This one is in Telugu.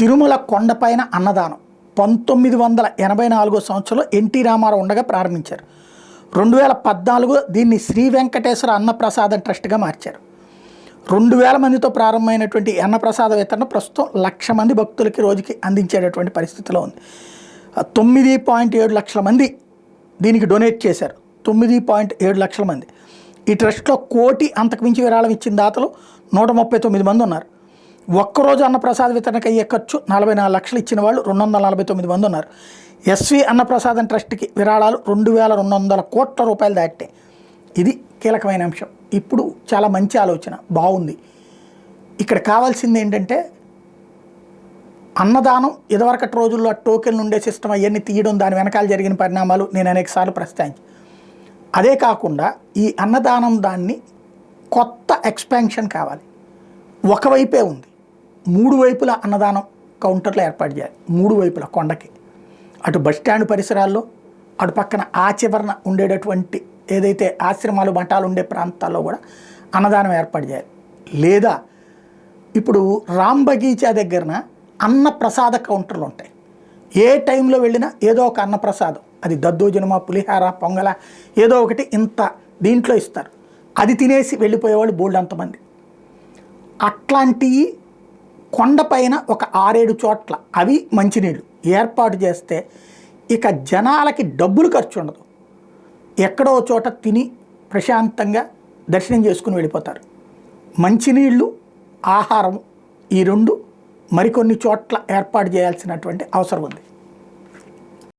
తిరుమల కొండపైన అన్నదానం 1984 సంవత్సరంలో ఎన్టీ రామారావు ఉండగా ప్రారంభించారు. 2014 దీన్ని శ్రీ వెంకటేశ్వర అన్నప్రసాదం ట్రస్ట్గా మార్చారు. 2000 మందితో ప్రారంభమైనటువంటి అన్నప్రసాద వితరణ ప్రస్తుతం 1,00,000 మంది భక్తులకి రోజుకి అందించేటటువంటి పరిస్థితిలో ఉంది. 9.7 లక్షల మంది దీనికి డొనేట్ చేశారు. 9.7 లక్షల మంది. ఈ ట్రస్ట్లో 1 కోటి అంతకుమించి విరాళం ఇచ్చిన దాతలు 139 మంది ఉన్నారు. ఒక్కరోజు అన్నప్రసాద వితరణకు అయ్యే ఖర్చు 44 లక్షలు ఇచ్చిన వాళ్ళు 249 మంది ఉన్నారు. ఎస్వి అన్నప్రసాదం ట్రస్ట్కి విరాళాలు 2,200 కోట్ల రూపాయలు దాటాయి. ఇది కీలకమైన అంశం. ఇప్పుడు చాలా మంచి ఆలోచన, బాగుంది. ఇక్కడ కావాల్సింది ఏంటంటే అన్నదానం ఇదివరకటి రోజుల్లో టోకెన్లు ఉండే సిస్టమ్ అవన్నీ తీయడం, దాని వెనకాల జరిగిన పరిణామాలు నేను అనేకసార్లు ప్రస్తావించి, అదే కాకుండా ఈ అన్నదానం దాన్ని కొత్త ఎక్స్పాన్షన్ కావాలి. ఒకవైపే ఉంది, 3 వైపుల అన్నదానం కౌంటర్లు ఏర్పాటు చేయాలి. 3 వైపుల కొండకి, అటు బస్టాండ్ పరిసరాల్లో, అటు పక్కన ఆ చివరన ఉండేటటువంటి ఏదైతే ఆశ్రమాలు మఠాలు ఉండే ప్రాంతాల్లో కూడా అన్నదానం ఏర్పాటు చేయాలి. లేదా ఇప్పుడు రామ్ బగీచా దగ్గరన అన్నప్రసాద కౌంటర్లు ఉంటాయి. ఏ టైంలో వెళ్ళినా ఏదో ఒక అన్నప్రసాదం, అది దద్దోజనమా, పులిహార, పొంగల, ఏదో ఒకటి ఇంత దీంట్లో ఇస్తారు. అది తినేసి వెళ్ళిపోయేవాళ్ళు బోల్డ్ అంతమంది. అట్లాంటివి కొండపైన ఒక 6-7 చోట్ల అవి మంచినీళ్ళు ఏర్పాటు చేస్తే ఇక జనాలకి డబ్బులు ఖర్చు ఉండదు. ఎక్కడో చోట తిని ప్రశాంతంగా దర్శనం చేసుకుని వెళ్ళిపోతారు. మంచినీళ్ళు, ఆహారం, ఈ 2 మరికొన్ని చోట్ల ఏర్పాటు చేయాల్సినటువంటి అవసరం ఉంది.